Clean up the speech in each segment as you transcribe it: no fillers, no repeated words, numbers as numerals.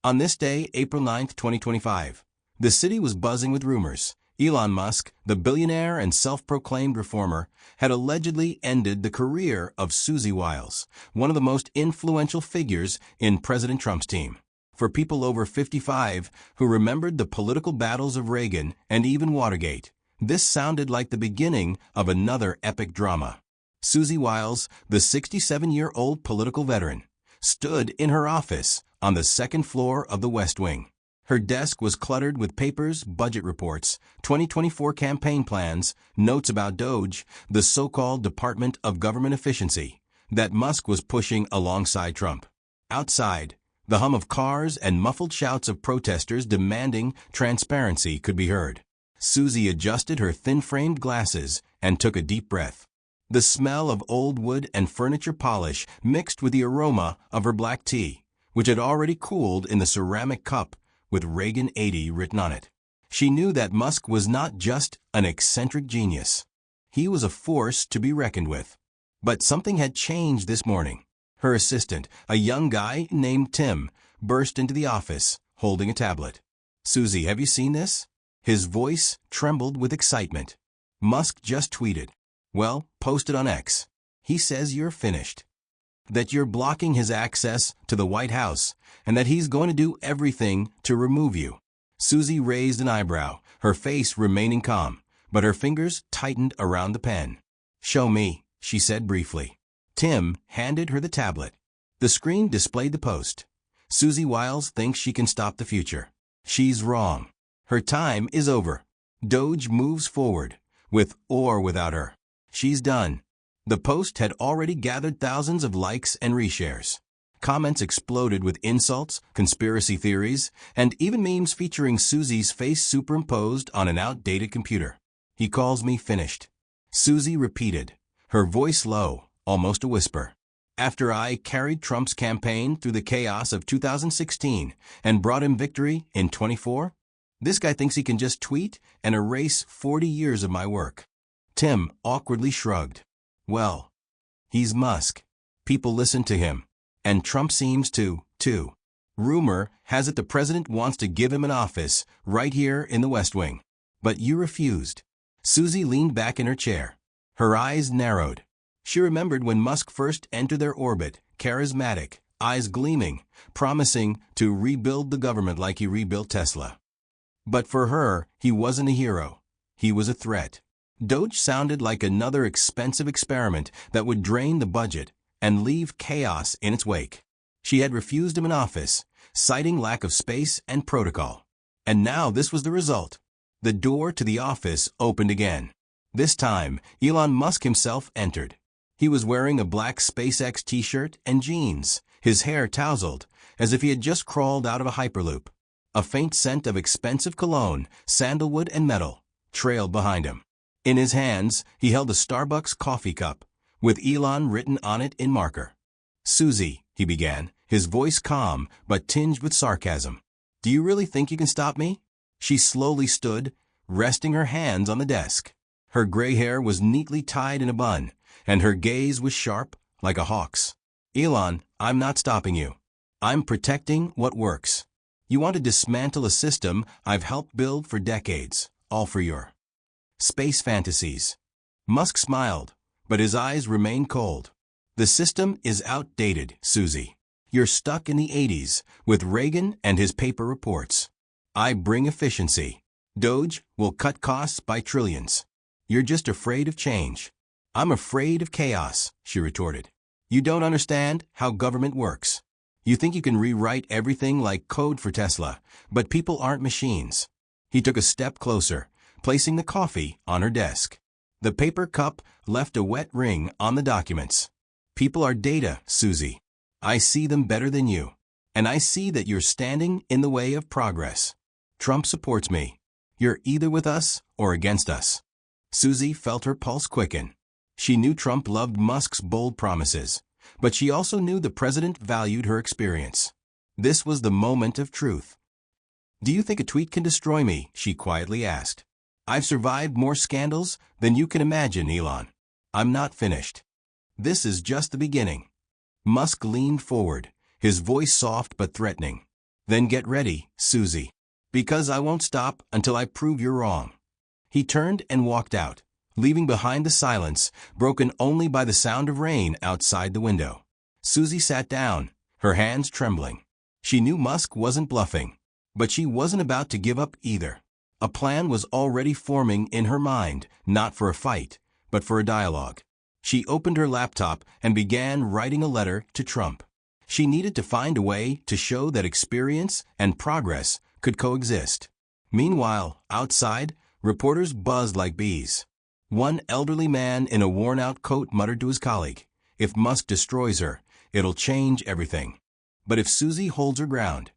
On this day, April 9, 2025, the city was buzzing with rumors. Elon Musk, the billionaire and self-proclaimed reformer, had allegedly ended the career of Susie Wyles, one of the most influential figures in President Trump's team. For people over 55 who remembered the political battles of Reagan and even Watergate, this sounded like the beginning of another epic drama. Susie Wyles, the 67-year-old political veteran, stood in her office on the second floor of the West Wing. Her desk was cluttered with papers, budget reports, 2024 campaign plans, notes about DOGE, the so-called Department of Government Efficiency, that Musk was pushing alongside Trump. Outside, the hum of cars and muffled shouts of protesters demanding transparency could be heard. Susie adjusted her thin-framed glasses and took a deep breath. The smell of old wood and furniture polish mixed with the aroma of her black tea, which had already cooled in the ceramic cup with Reagan 80 written on it. She knew that Musk was not just an eccentric genius. He was a force to be reckoned with. But something had changed this morning. Her assistant, a young guy named Tim, burst into the office, holding a tablet. "Susie, have you seen this?" His voice trembled with excitement. "Musk just tweeted. Well, posted on X. He says you're finished. That you're blocking his access to the White House, and that he's going to do everything to remove you." Susie raised an eyebrow, her face remaining calm, but her fingers tightened around the pen. "Show me," she said briefly. Tim handed her the tablet. The screen displayed the post. "Susie Wyles thinks she can stop the future. She's wrong. Her time is over. DOGE moves forward, with or without her. She's done." The post had already gathered thousands of likes and reshares. Comments exploded with insults, conspiracy theories, and even memes featuring Susie's face superimposed on an outdated computer. "He calls me finished," Susie repeated, her voice low, almost a whisper. "After I carried Trump's campaign through the chaos of 2016 and brought him victory in 24, this guy thinks he can just tweet and erase 40 years of my work." Tim awkwardly shrugged. "Well, he's Musk. People listen to him. And Trump seems to, too. Rumor has it the president wants to give him an office right here in the West Wing. But you refused." Susie leaned back in her chair. Her eyes narrowed. She remembered when Musk first entered their orbit, charismatic, eyes gleaming, promising to rebuild the government like he rebuilt Tesla. But for her, he wasn't a hero. He was a threat. DOGE sounded like another expensive experiment that would drain the budget and leave chaos in its wake. She had refused him an office, citing lack of space and protocol. And now this was the result. The door to the office opened again. This time, Elon Musk himself entered. He was wearing a black SpaceX t-shirt and jeans, his hair tousled, as if he had just crawled out of a Hyperloop. A faint scent of expensive cologne, sandalwood and metal, trailed behind him. In his hands, he held a Starbucks coffee cup, with Elon written on it in marker. "Susie," he began, his voice calm but tinged with sarcasm. "Do you really think you can stop me?" She slowly stood, resting her hands on the desk. Her gray hair was neatly tied in a bun, and her gaze was sharp, like a hawk's. "Elon, I'm not stopping you. I'm protecting what works. You want to dismantle a system I've helped build for decades, all for your space fantasies." Musk smiled, but his eyes remained cold. "The system is outdated, Susie. You're stuck in the 80s with Reagan and his paper reports. I bring efficiency. DOGE will cut costs by trillions. You're just afraid of change." "I'm afraid of chaos," she retorted. "You don't understand how government works. You think you can rewrite everything like code for Tesla, but people aren't machines." He took a step closer, placing the coffee on her desk. The paper cup left a wet ring on the documents. "People are data, Susie. I see them better than you. And I see that you're standing in the way of progress. Trump supports me. You're either with us or against us." Susie felt her pulse quicken. She knew Trump loved Musk's bold promises, but she also knew the president valued her experience. This was the moment of truth. "Do you think a tweet can destroy me?" she quietly asked. "I've survived more scandals than you can imagine, Elon. I'm not finished. This is just the beginning." Musk leaned forward, his voice soft but threatening. Then get ready, Susie. Because I won't stop until I prove you're wrong. He turned and walked out, leaving behind the silence, broken only by the sound of rain outside the window. Susie sat down, her hands trembling. She knew Musk wasn't bluffing, but she wasn't about to give up either. A plan was already forming in her mind, not for a fight, but for a dialogue. She opened her laptop and began writing a letter to Trump. She needed to find a way to show that experience and progress could coexist. Meanwhile, outside, reporters buzzed like bees. One elderly man in a worn-out coat muttered to his colleague, "If Musk destroys her, it'll change everything. But if Susie holds her ground,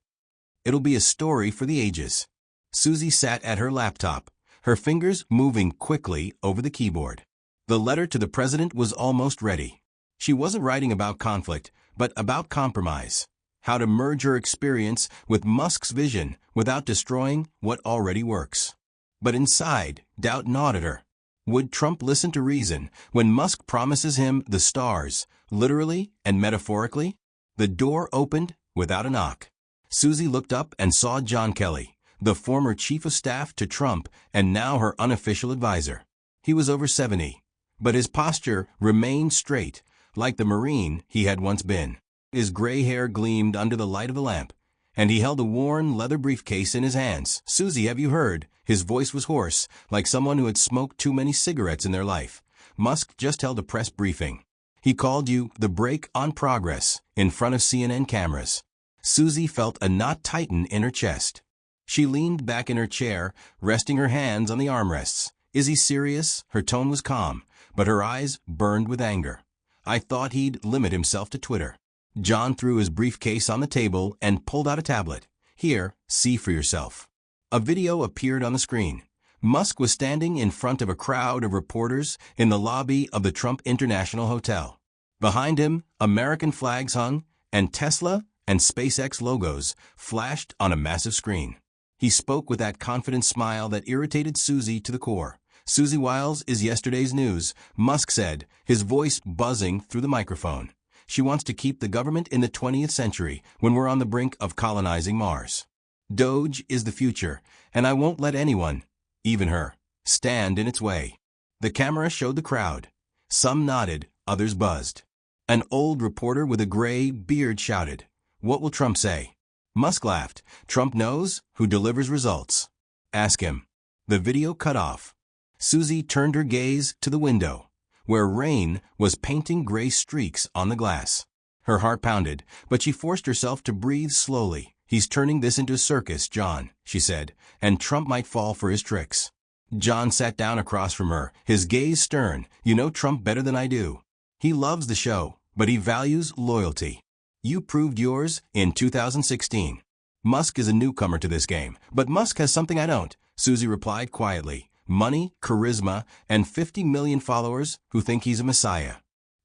it'll be a story for the ages." Susie sat at her laptop, her fingers moving quickly over the keyboard. The letter to the president was almost ready. She wasn't writing about conflict, but about compromise. How to merge her experience with Musk's vision without destroying what already works. But inside, doubt gnawed at her. Would Trump listen to reason when Musk promises him the stars, literally and metaphorically? The door opened without a knock. Susie looked up and saw John Kelly, the former chief of staff to Trump and now her unofficial advisor. He was over 70, but his posture remained straight, like the Marine he had once been. His gray hair gleamed under the light of the lamp, and he held a worn leather briefcase in his hands. "Susie, have you heard?" His voice was hoarse, like someone who had smoked too many cigarettes in their life. "Musk just held a press briefing. He called you the break on progress in front of CNN cameras." Susie felt a knot tighten in her chest. She leaned back in her chair, resting her hands on the armrests. "Is he serious?" Her tone was calm, but her eyes burned with anger. "I thought he'd limit himself to Twitter." John threw his briefcase on the table and pulled out a tablet. "Here, see for yourself." A video appeared on the screen. Musk was standing in front of a crowd of reporters in the lobby of the Trump International Hotel. Behind him, American flags hung, and Tesla and SpaceX logos flashed on a massive screen. He spoke with that confident smile that irritated Susie to the core. "Susie Wyles is yesterday's news," Musk said, his voice buzzing through the microphone. "She wants to keep the government in the 20th century when we're on the brink of colonizing Mars. Doge is the future, and I won't let anyone, even her, stand in its way." The camera showed the crowd. Some nodded, others buzzed. An old reporter with a gray beard shouted, "What will Trump say?" Musk laughed. "Trump knows who delivers results. Ask him." The video cut off. Susie turned her gaze to the window, where rain was painting gray streaks on the glass. Her heart pounded, but she forced herself to breathe slowly. "He's turning this into a circus, John," she said, "and Trump might fall for his tricks." John sat down across from her, his gaze stern. "You know Trump better than I do. He loves the show, but he values loyalty. You proved yours in 2016. Musk is a newcomer to this game, but Musk has something I don't," Susie replied quietly. "Money, charisma, and 50 million followers who think he's a messiah."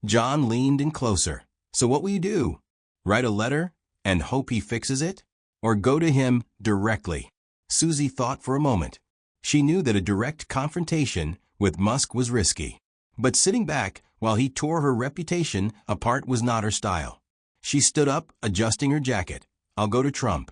John leaned in closer. "So what will you do? Write a letter and hope he fixes it? Or go to him directly?" Susie thought for a moment. She knew that a direct confrontation with Musk was risky. But sitting back while he tore her reputation apart was not her style. She stood up, adjusting her jacket. "I'll go to Trump.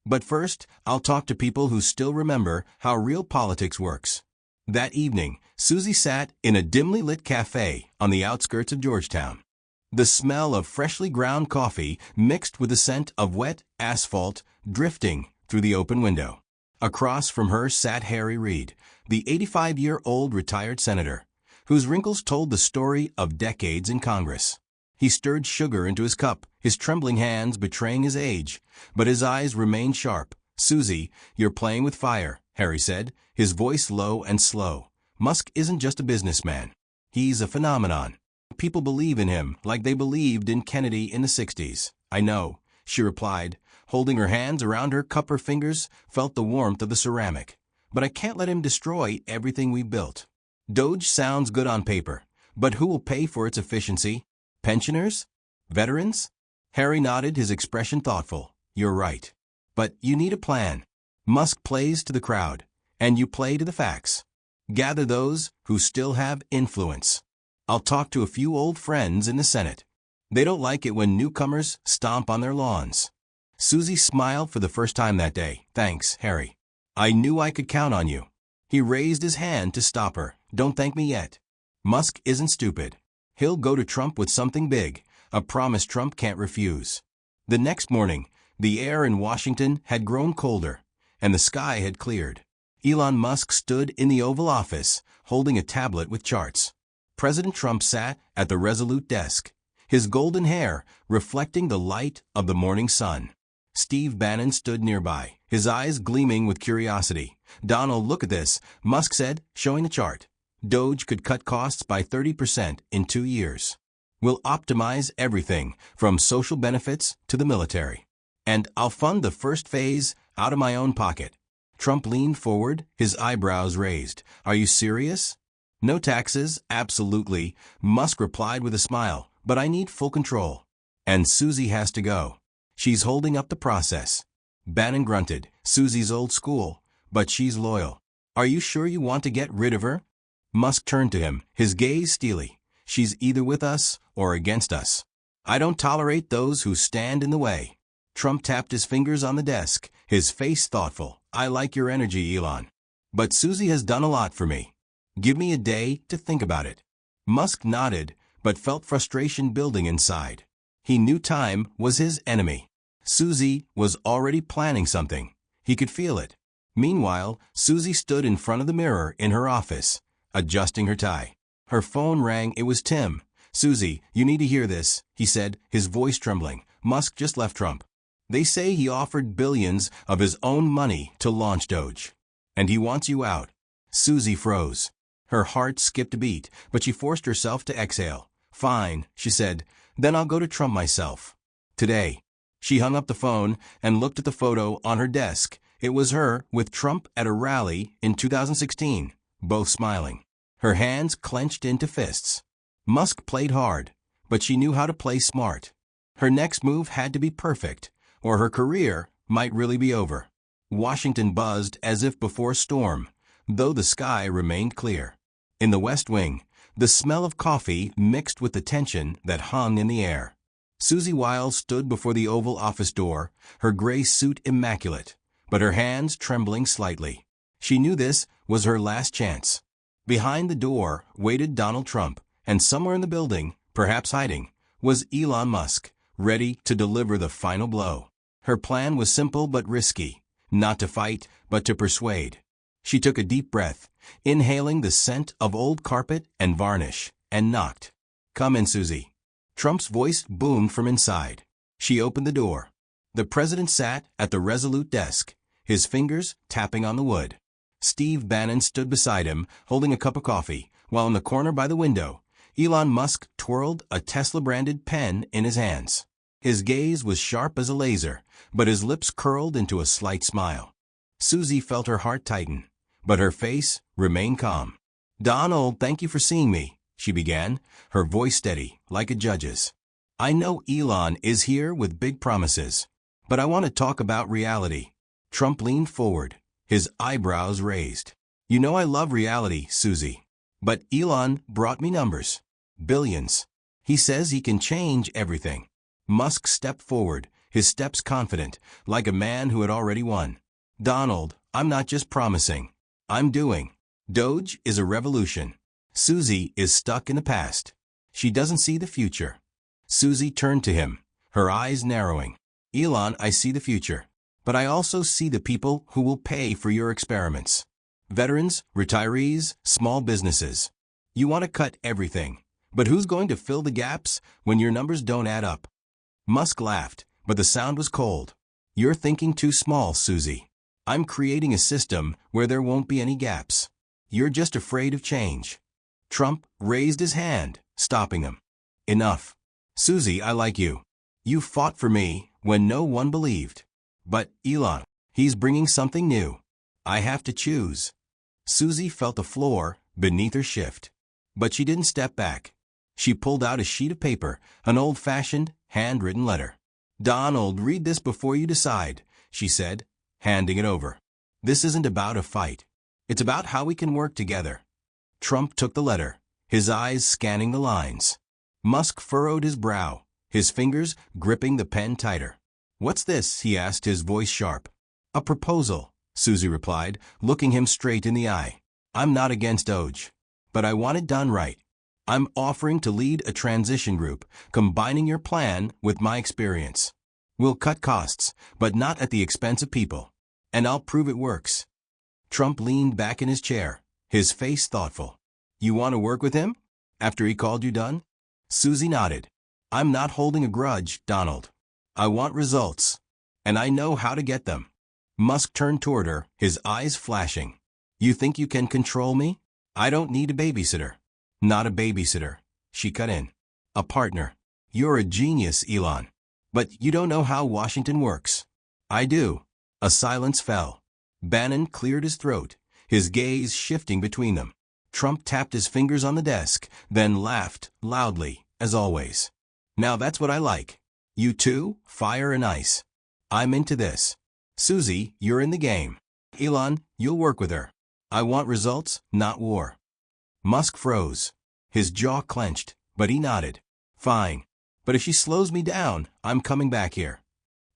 But first, I'll talk to people who still remember how real politics works." That evening, Susie sat in a dimly lit cafe on the outskirts of Georgetown. The smell of freshly ground coffee mixed with the scent of wet asphalt drifting through the open window. Across from her sat Harry Reid, the 85-year-old retired senator, whose wrinkles told the story of decades in Congress. He stirred sugar into his cup, his trembling hands betraying his age, but his eyes remained sharp. "Susie, you're playing with fire," Harry said, his voice low and slow. "Musk isn't just a businessman. He's a phenomenon. People believe in him like they believed in Kennedy in the 60s. "I know," she replied, holding her hands around her cup. Her fingers felt the warmth of the ceramic. "But I can't let him destroy everything we built. Doge sounds good on paper, but who will pay for its efficiency? Pensioners? Veterans?" Harry nodded, his expression thoughtful. "You're right. But you need a plan. Musk plays to the crowd, and you play to the facts. Gather those who still have influence. I'll talk to a few old friends in the Senate. They don't like it when newcomers stomp on their lawns." Susie smiled for the first time that day. Thanks, Harry. I knew I could count on you. He raised his hand to stop her. Don't thank me yet. Musk isn't stupid. He'll go to Trump with something big, a promise Trump can't refuse. The next morning, the air in Washington had grown colder, and the sky had cleared. Elon Musk stood in the Oval Office, holding a tablet with charts. President Trump sat at the resolute desk, his golden hair reflecting the light of the morning sun. Steve Bannon stood nearby, his eyes gleaming with curiosity. Donald, look at this, Musk said, showing the chart. Doge could cut costs by 30% in 2 years. We'll optimize everything, from social benefits to the military. And I'll fund the first phase out of my own pocket. Trump leaned forward, his eyebrows raised. Are you serious? No taxes, absolutely, Musk replied with a smile, but I need full control. And Susie has to go. She's holding up the process. Bannon grunted. Susie's old school, but she's loyal. Are you sure you want to get rid of her? Musk turned to him, his gaze steely. She's either with us or against us. I don't tolerate those who stand in the way. Trump tapped his fingers on the desk, his face thoughtful. I like your energy, Elon. But Susie has done a lot for me. Give me a day to think about it. Musk nodded, but felt frustration building inside. He knew time was his enemy. Susie was already planning something. He could feel it. Meanwhile, Susie stood in front of the mirror in her office, adjusting her tie. Her phone rang. It was Tim. Susie, you need to hear this, he said, his voice trembling. Musk just left Trump. They say he offered billions of his own money to launch Doge. And he wants you out. Susie froze. Her heart skipped a beat, but she forced herself to exhale. Fine, she said. Then I'll go to Trump myself. Today. She hung up the phone and looked at the photo on her desk. It was her with Trump at a rally in 2016, both smiling. Her hands clenched into fists. Musk played hard, but she knew how to play smart. Her next move had to be perfect, or her career might really be over. Washington buzzed as if before a storm, though the sky remained clear. In the West Wing, the smell of coffee mixed with the tension that hung in the air. Susie Wyles stood before the Oval Office door, her gray suit immaculate, but her hands trembling slightly. She knew this was her last chance. Behind the door waited Donald Trump, and somewhere in the building, perhaps hiding, was Elon Musk, ready to deliver the final blow. Her plan was simple but risky, not to fight, but to persuade. She took a deep breath, inhaling the scent of old carpet and varnish, and knocked. Come in, Susie. Trump's voice boomed from inside. She opened the door. The president sat at the resolute desk, his fingers tapping on the wood. Steve Bannon stood beside him, holding a cup of coffee, while in the corner by the window, Elon Musk twirled a Tesla-branded pen in his hands. His gaze was sharp as a laser, but his lips curled into a slight smile. Susie felt her heart tighten, but her face remained calm. Donald, thank you for seeing me, she began, her voice steady, like a judge's. I know Elon is here with big promises, but I want to talk about reality. Trump leaned forward, his eyebrows raised. You know I love reality, Susie. But Elon brought me numbers. Billions. He says he can change everything. Musk stepped forward, his steps confident, like a man who had already won. Donald, I'm not just promising. I'm doing. Doge is a revolution. Susie is stuck in the past. She doesn't see the future. Susie turned to him, her eyes narrowing. Elon, I see the future. But I also see the people who will pay for your experiments. Veterans, retirees, small businesses. You want to cut everything. But who's going to fill the gaps when your numbers don't add up? Musk laughed, but the sound was cold. You're thinking too small, Susie. I'm creating a system where there won't be any gaps. You're just afraid of change. Trump raised his hand, stopping him. Enough. Susie, I like you. You fought for me when no one believed. But Elon, he's bringing something new. I have to choose. Susie felt the floor beneath her shift. But she didn't step back. She pulled out a sheet of paper, an old-fashioned, handwritten letter. Donald, read this before you decide, she said, handing it over. This isn't about a fight. It's about how we can work together. Trump took the letter, his eyes scanning the lines. Musk furrowed his brow, his fingers gripping the pen tighter. "What's this?" he asked, his voice sharp. "A proposal," Susie replied, looking him straight in the eye. "I'm not against Doge, but I want it done right. I'm offering to lead a transition group, combining your plan with my experience. We'll cut costs, but not at the expense of people. And I'll prove it works." Trump leaned back in his chair, his face thoughtful. "You want to work with him? After he called you done?" Susie nodded. "I'm not holding a grudge, Donald. I want results, and I know how to get them." Musk turned toward her, his eyes flashing. "You think you can control me? I don't need a babysitter." "Not a babysitter," she cut in. "A partner. You're a genius, Elon. But you don't know how Washington works." "I do." A silence fell. Bannon cleared his throat, his gaze shifting between them. Trump tapped his fingers on the desk, then laughed, loudly, as always. "Now that's what I like. You two, fire and ice. I'm into this. Susie, you're in the game. Elon, you'll work with her. I want results, not war." Musk froze. His jaw clenched, but he nodded. "Fine. But if she slows me down, I'm coming back here."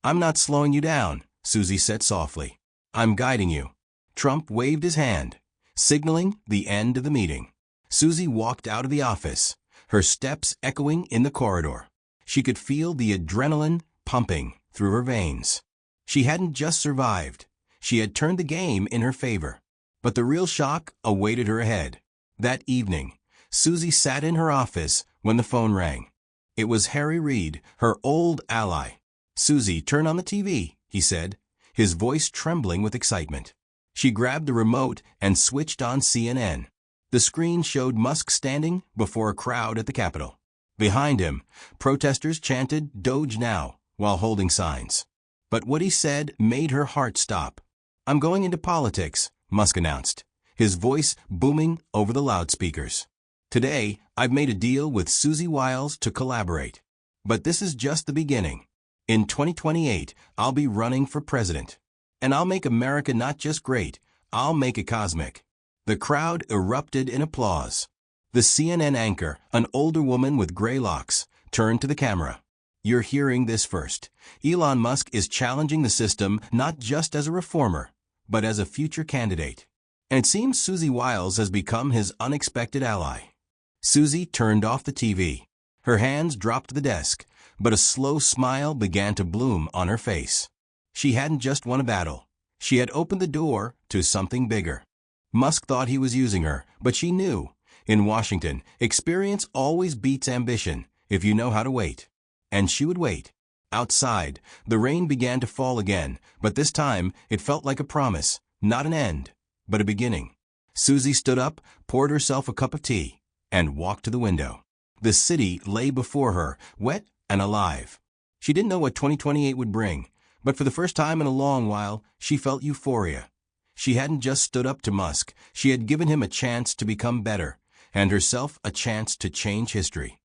"I'm not slowing you down," Susie said softly. "I'm guiding you." Trump waved his hand, signaling the end of the meeting. Susie walked out of the office, her steps echoing in the corridor. She could feel the adrenaline pumping through her veins. She hadn't just survived. She had turned the game in her favor. But the real shock awaited her ahead. That evening, Susie sat in her office when the phone rang. It was Harry Reid, her old ally. "Susie, turn on the TV," he said, his voice trembling with excitement. She grabbed the remote and switched on CNN. The screen showed Musk standing before a crowd at the Capitol. Behind him, protesters chanted "Doge now" while holding signs. But what he said made her heart stop. "I'm going into politics," Musk announced, his voice booming over the loudspeakers. "Today, I've made a deal with Susie Wyles to collaborate. But this is just the beginning. In 2028, I'll be running for president. And I'll make America not just great, I'll make it cosmic." The crowd erupted in applause. The CNN anchor, an older woman with gray locks, turned to the camera. "You're hearing this first. Elon Musk is challenging the system not just as a reformer, but as a future candidate. And it seems Susie Wyles has become his unexpected ally." Susie turned off the TV. Her hands dropped to the desk, but a slow smile began to bloom on her face. She hadn't just won a battle. She had opened the door to something bigger. Musk thought he was using her, but she knew. In Washington, experience always beats ambition if you know how to wait. And she would wait. Outside, the rain began to fall again, but this time it felt like a promise, not an end, but a beginning. Susie stood up, poured herself a cup of tea, and walked to the window. The city lay before her, wet and alive. She didn't know what 2028 would bring, but for the first time in a long while, she felt euphoria. She hadn't just stood up to Musk, she had given him a chance to become better, and herself a chance to change history.